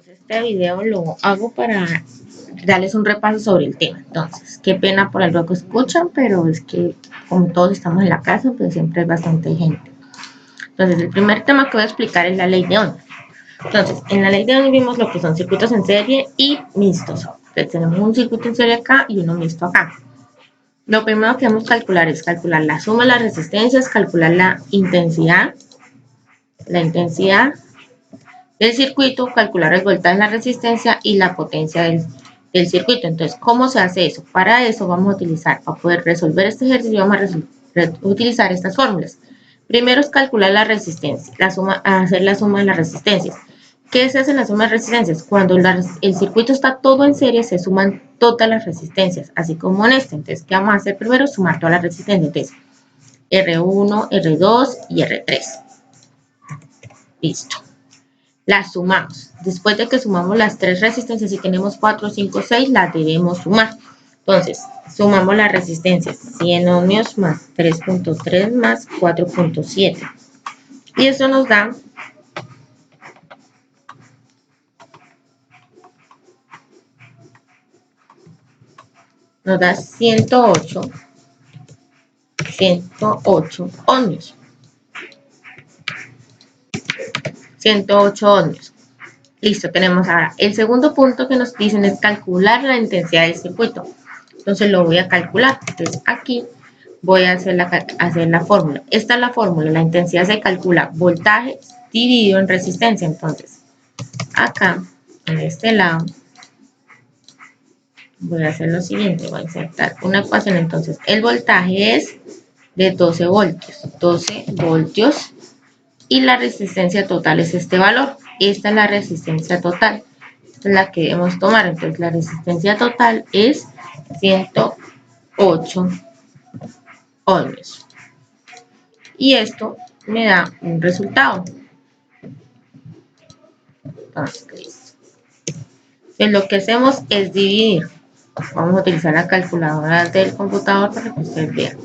Este video lo hago para darles un repaso sobre el tema. Entonces, qué pena por algo que escuchan, pero es que como todos estamos en la casa, pues siempre hay bastante gente. Entonces, el primer tema que voy a explicar es la ley de Ohm. Entonces, en la ley de Ohm vimos lo que son circuitos en serie y mixtos. Entonces, tenemos un circuito en serie acá y uno mixto acá. Lo primero que vamos a calcular es calcular la suma de las resistencias, calcular la intensidad del circuito, calcular el voltaje en la resistencia y la potencia del circuito. Entonces, ¿cómo se hace eso? Para eso vamos a utilizar, para poder resolver este ejercicio, vamos a utilizar estas fórmulas. Primero es calcular la resistencia, hacer la suma de las resistencias. ¿Qué se hace en la suma de resistencias? Cuando el circuito está todo en serie, se suman todas las resistencias, así como en este. Entonces, ¿qué vamos a hacer primero? Sumar todas las resistencias. Entonces, R1, R2 y R3. Listo. Las sumamos. Después de que sumamos las tres resistencias, si tenemos 4, 5, 6, las debemos sumar. Entonces, sumamos las resistencias. 100 ohmios más 3.3 más 4.7. Y eso nos da 108 ohmios. 108 ohmios. Listo, tenemos ahora. El segundo punto que nos dicen es calcular la intensidad del circuito. Entonces lo voy a calcular. Entonces aquí voy a hacer la fórmula. Esta es la fórmula. La intensidad se calcula voltaje dividido en resistencia. Entonces, acá, en este lado, voy a hacer lo siguiente. Voy a insertar una ecuación. Entonces, el voltaje es de 12 voltios. 12 voltios. Y la resistencia total es este valor. Esta es la resistencia total. Esta es la que debemos tomar. Entonces, la resistencia total es 108 ohmios. Y esto me da un resultado. Entonces, lo que hacemos es dividir. Vamos a utilizar la calculadora del computador para que ustedes vean.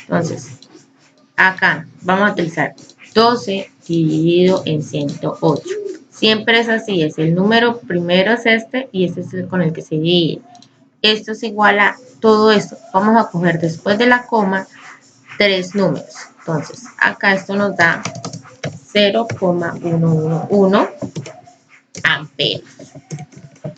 Entonces, acá vamos a utilizar 12 dividido en 108. Siempre es así, es el número primero es este y este es el con el que se divide. Esto es igual a todo esto. Vamos a coger después de la coma 3 números. Entonces, acá esto nos da 0,111 amperios.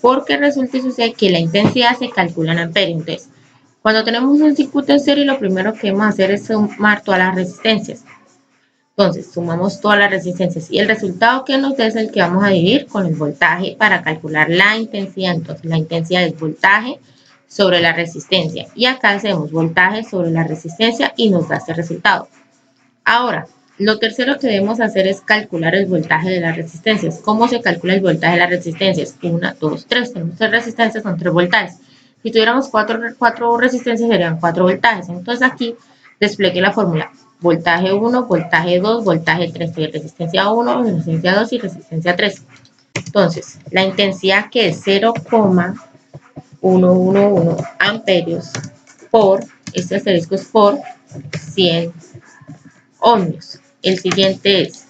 Porque resulta y sucede que la intensidad se calcula en amperios. Entonces, cuando tenemos un circuito en serie, lo primero que vamos a hacer es sumar todas las resistencias. Entonces, sumamos todas las resistencias y el resultado que nos da es el que vamos a dividir con el voltaje para calcular la intensidad. Entonces, la intensidad es voltaje sobre la resistencia. Y acá hacemos voltaje sobre la resistencia y nos da este resultado. Ahora, lo tercero que debemos hacer es calcular el voltaje de las resistencias. ¿Cómo se calcula el voltaje de las resistencias? 1, 2, 3. Tenemos 3 resistencias, son 3 voltajes. Si tuviéramos 4 resistencias, serían 4 voltajes. Entonces aquí desplegué la fórmula. Voltaje 1, voltaje 2, voltaje 3. Resistencia 1, resistencia 2 y resistencia 3. Entonces, la intensidad que es 0,111 amperios por, este asterisco es por 100 ohmios. El siguiente es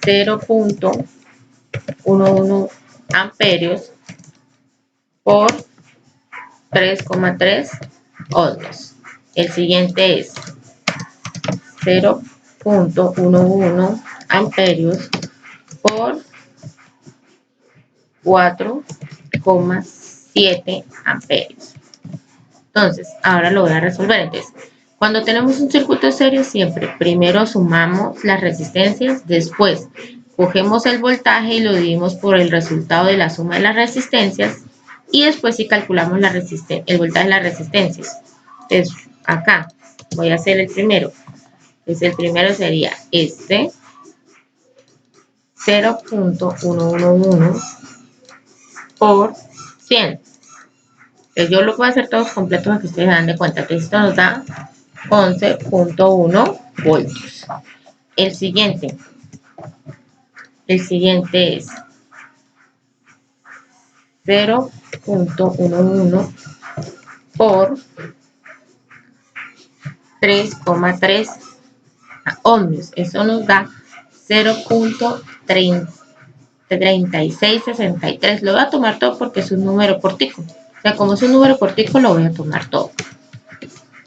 0,11 amperios por 3,3 ohmios. El siguiente es 0,11 amperios por 4,7 amperios. Entonces, ahora lo voy a resolver. Entonces, cuando tenemos un circuito serio, siempre primero sumamos las resistencias, después cogemos el voltaje y lo dividimos por el resultado de la suma de las resistencias y después sí calculamos el voltaje de las resistencias. Entonces, acá voy a hacer el primero. Entonces, el primero sería este, 0,111 por 100. Entonces, yo lo voy a hacer todos completos para que ustedes se dan de cuenta. Entonces, esto nos da 11,1 voltios. El siguiente es 0,11 por 3,3 ohmios. Eso nos da 0.3663. Lo voy a tomar todo porque es un número cortico. O sea, como es un número cortico, lo voy a tomar todo.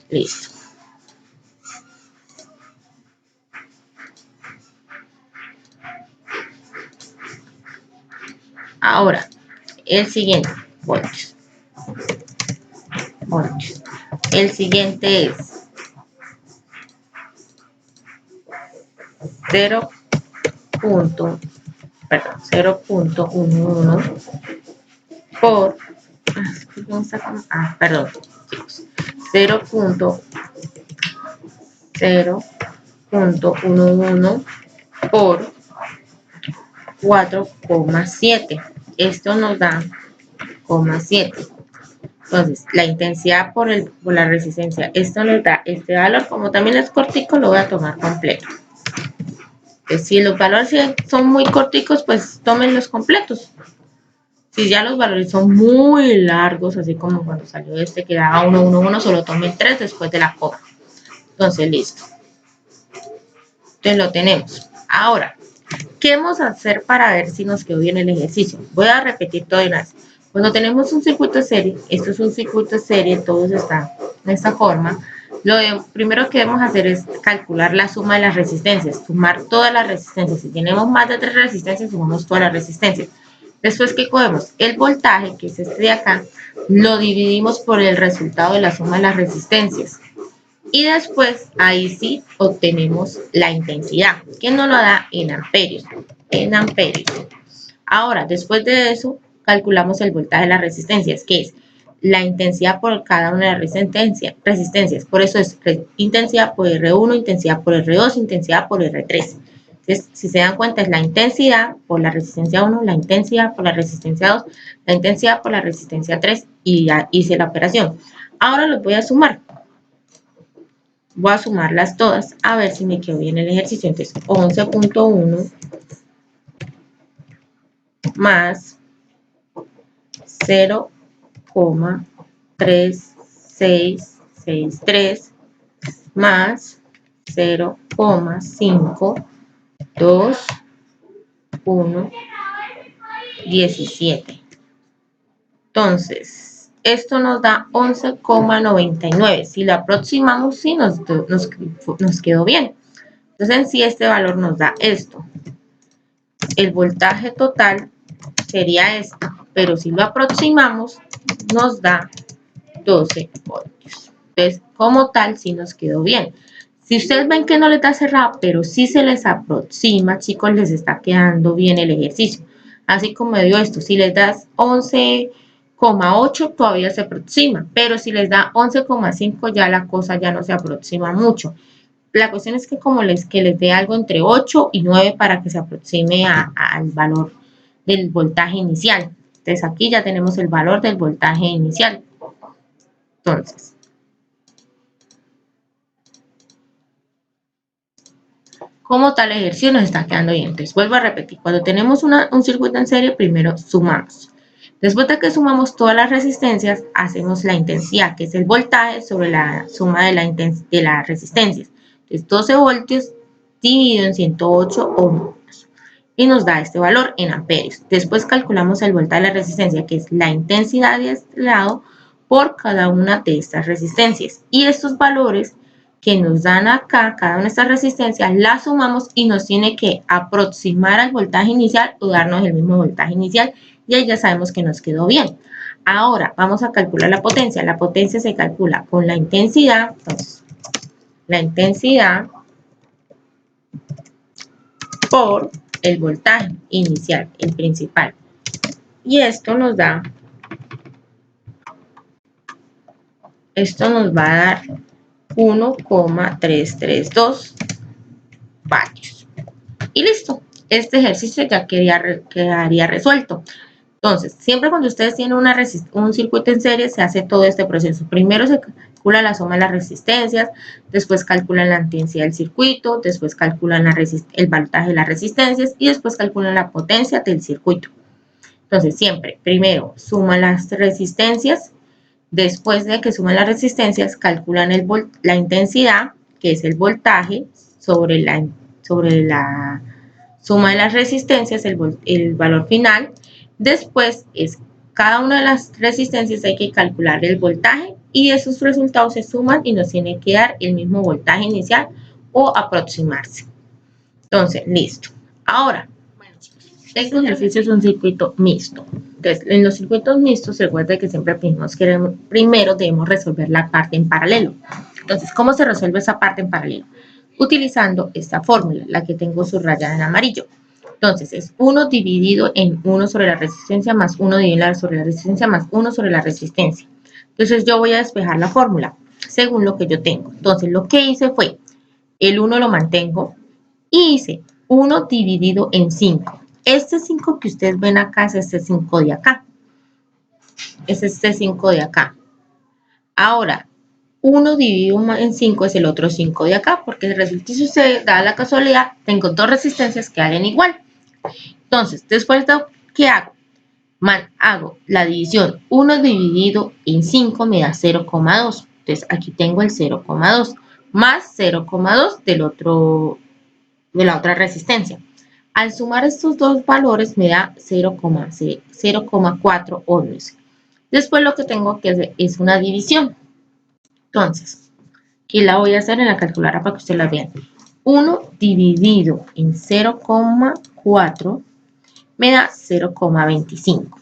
Listo. Ahora, el siguiente, voltios. El siguiente es 0.11 por, perdón, chicos, 0.11 por 4,7. Esto nos da 0,7. Entonces, la intensidad por la resistencia, esto nos da este valor. Como también es cortico, lo voy a tomar completo. Entonces, si los valores son muy corticos, pues tomen los completos. Si ya los valores son muy largos, así como cuando salió este que daba 1, 1, 1, solo tomen 3 después de la coma. Entonces, listo. Entonces, lo tenemos. Ahora, ¿qué vamos a hacer para ver si nos quedó bien el ejercicio? Voy a repetir todo de una vez. Cuando tenemos un circuito de serie, esto es un circuito de serie, todos están de esta forma. Lo primero que debemos hacer es calcular la suma de las resistencias, sumar todas las resistencias. Si tenemos más de 3 resistencias, sumamos todas las resistencias. Después, ¿qué cogemos? El voltaje, que es este de acá, lo dividimos por el resultado de la suma de las resistencias. Y después, ahí sí, obtenemos la intensidad, que nos lo da en amperios. Ahora, después de eso, calculamos el voltaje de las resistencias, que es la intensidad por cada una de las resistencias. Por eso es intensidad por R1, intensidad por R2, intensidad por R3. Entonces, si se dan cuenta, es la intensidad por la resistencia 1, la intensidad por la resistencia 2, la intensidad por la resistencia 3, y ya hice la operación. Ahora los voy a sumar. Voy a sumarlas todas a ver si me quedó bien el ejercicio. Entonces, 11.1 más 0,3663 más 0,52117. Entonces, esto nos da 11,99. Si lo aproximamos, sí nos quedó bien. Entonces, en sí, este valor nos da esto. El voltaje total sería esto, pero si lo aproximamos, nos da 12 voltios. Entonces, como tal, sí nos quedó bien. Si ustedes ven que no les da cerrado, pero sí se les aproxima, chicos, les está quedando bien el ejercicio. Así como dio esto, si les das 11,8 todavía se aproxima, pero si les da 11,5 ya la cosa ya no se aproxima mucho. La cuestión es que que les dé algo entre 8 y 9 para que se aproxime al valor del voltaje inicial. Entonces aquí ya tenemos el valor del voltaje inicial. Entonces, como tal ejercicio nos está quedando bien. Entonces vuelvo a repetir, cuando tenemos un circuito en serie, primero sumamos. Después de que sumamos todas las resistencias, hacemos la intensidad, que es el voltaje sobre la suma de las resistencias. Entonces 12 voltios dividido en 108 ohmios y nos da este valor en amperios. Después calculamos el voltaje de la resistencia, que es la intensidad de este lado por cada una de estas resistencias. Y estos valores que nos dan acá, cada una de estas resistencias, las sumamos y nos tiene que aproximar al voltaje inicial o darnos el mismo voltaje inicial. Y ahí ya sabemos que nos quedó bien. Ahora vamos a calcular la potencia. La potencia se calcula con la intensidad. Entonces, la intensidad por el voltaje inicial, el principal. Y esto nos va a dar 1,332 vatios. Y listo. Este ejercicio ya quedaría resuelto. Entonces, siempre cuando ustedes tienen un circuito en serie, se hace todo este proceso. Primero se calcula la suma de las resistencias, después calculan la intensidad del circuito, después calculan el voltaje de las resistencias y después calculan la potencia del circuito. Entonces, siempre, primero suman las resistencias, Después de que suman las resistencias, calculan la intensidad, que es el voltaje, sobre la suma de las resistencias, el valor final. Después es cada una de las resistencias hay que calcular el voltaje y esos resultados se suman y nos tiene que dar el mismo voltaje inicial o aproximarse. Entonces, listo. Ahora, este ejercicio es un circuito mixto. Entonces, en los circuitos mixtos, recuerda que siempre primero debemos resolver la parte en paralelo. Entonces, ¿cómo se resuelve esa parte en paralelo? Utilizando esta fórmula, la que tengo subrayada en amarillo. Entonces, es 1 dividido en 1 sobre la resistencia más 1 dividido sobre la resistencia más 1 sobre la resistencia. Entonces, yo voy a despejar la fórmula según lo que yo tengo. Entonces, lo que hice fue, el 1 lo mantengo y hice 1 dividido en 5. Este 5 que ustedes ven acá es este 5 de acá. Es este 5 de acá. Ahora, 1 dividido en 5 es el otro 5 de acá, porque resulta y sucede, dada la casualidad, tengo dos resistencias que valen igual. Entonces, después de ¿qué hago? Hago la división. 1 dividido en 5 me da 0,2. Entonces, aquí tengo el 0,2 más 0,2 de la otra resistencia. Al sumar estos dos valores me da 0,4 ohmios. Después lo que tengo que hacer es una división. Entonces, aquí la voy a hacer en la calculadora para que ustedes la vean. 1 dividido en 0,4 me da 0,25.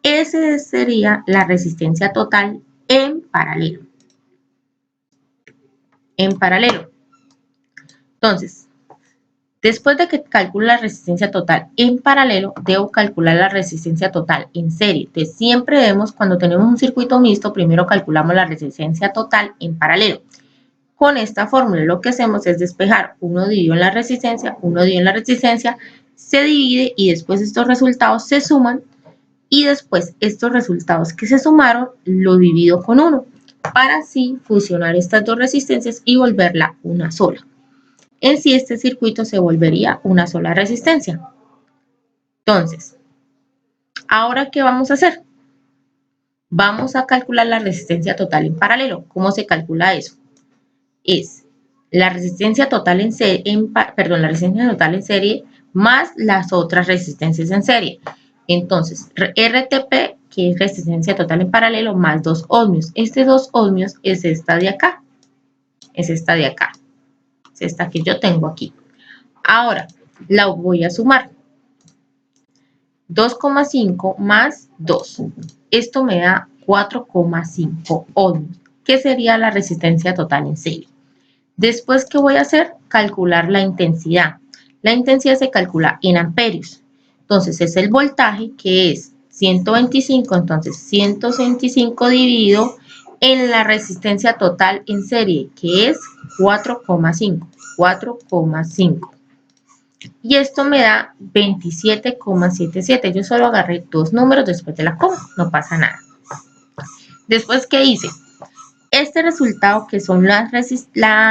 Esa sería la resistencia total en paralelo. En paralelo. Entonces, después de que calcule la resistencia total en paralelo, debo calcular la resistencia total en serie. Entonces, siempre debemos, cuando tenemos un circuito mixto, primero calculamos la resistencia total en paralelo. Con esta fórmula lo que hacemos es despejar 1 dividido en la resistencia, 1 dividido en la resistencia, se divide y después estos resultados se suman y después estos resultados que se sumaron lo divido con 1 para así fusionar estas dos resistencias y volverla una sola. En sí este circuito se volvería una sola resistencia. Entonces, ¿ahora qué vamos a hacer? Vamos a calcular la resistencia total en paralelo. ¿Cómo se calcula eso? Es la resistencia total en serie más las otras resistencias en serie. Entonces, RTP, que es resistencia total en paralelo, más 2 ohmios. Este 2 ohmios es esta de acá. Es esta de acá. Es esta que yo tengo aquí. Ahora, la voy a sumar. 2,5 más 2. Esto me da 4,5 ohmios, que sería la resistencia total en serie. Después, ¿qué voy a hacer? Calcular la intensidad. La intensidad se calcula en amperios. Entonces, es el voltaje, que es 125. Entonces, 125 dividido en la resistencia total en serie, que es 4,5. 4,5. Y esto me da 27,77. Yo solo agarré dos números después de la coma. No pasa nada. Después, ¿qué hice? Este resultado, que son la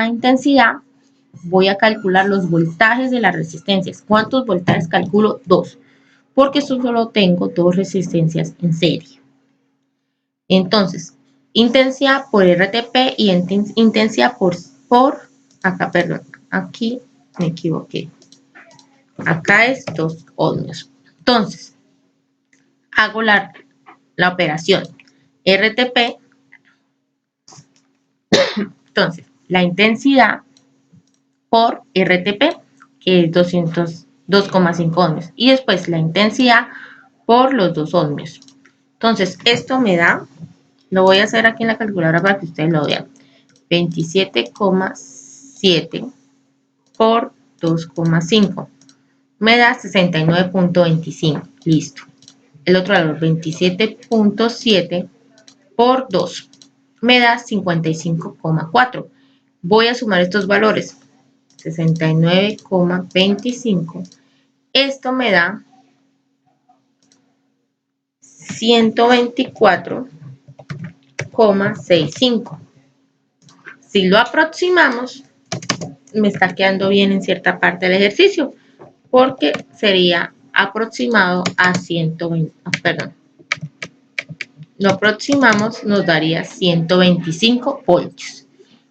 intensidad, voy a calcular los voltajes de las resistencias. ¿Cuántos voltajes calculo? 2, porque solo tengo dos resistencias en serie. Entonces, intensidad por RTP y intensidad por acá, perdón, aquí me equivoqué. Acá es 2 ohmios. Entonces, hago la operación RTP. Entonces, la intensidad por RTP, que es 2,5 ohmios. Y después la intensidad por los 2 ohmios. Entonces, esto me da, lo voy a hacer aquí en la calculadora para que ustedes lo vean. 27,7 por 2,5. Me da 69,25. Listo. El otro valor, 27,7 por 2. Me da 55,4. Voy a sumar estos valores. 69,25. Esto me da 124,65. Si lo aproximamos, me está quedando bien en cierta parte del ejercicio, porque sería aproximado a 120, perdón, lo aproximamos, nos daría 125 voltios.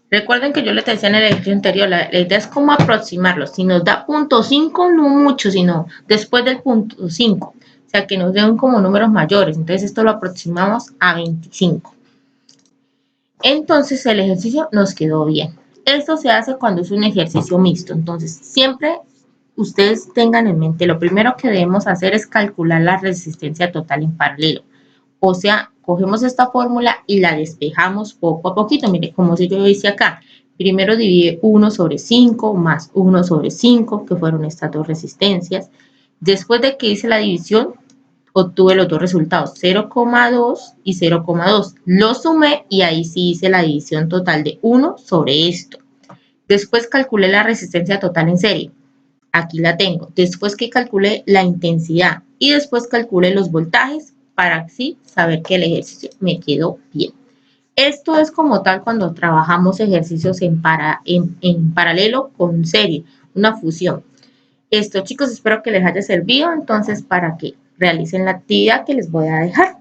Recuerden que yo les decía en el ejercicio anterior, la idea es como aproximarlo. Si nos da 0.5, no mucho, sino después del 0.5. O sea, que nos den como números mayores. Entonces esto lo aproximamos a 25. Entonces el ejercicio nos quedó bien. Esto se hace cuando es un ejercicio mixto. Entonces siempre ustedes tengan en mente, lo primero que debemos hacer es calcular la resistencia total en paralelo. O sea, cogemos esta fórmula y la despejamos poco a poquito. Mire, como si yo hice acá. Primero divide 1 sobre 5 más 1 sobre 5, que fueron estas dos resistencias. Después de que hice la división, obtuve los dos resultados, 0,2 y 0,2. Los sumé y ahí sí hice la división total de 1 sobre esto. Después calculé la resistencia total en serie. Aquí la tengo. Después que calculé la intensidad y después calculé los voltajes para así saber que el ejercicio me quedó bien. Esto es como tal cuando trabajamos ejercicios en paralelo con serie, una fusión. Esto, chicos, espero que les haya servido entonces para que realicen la actividad que les voy a dejar.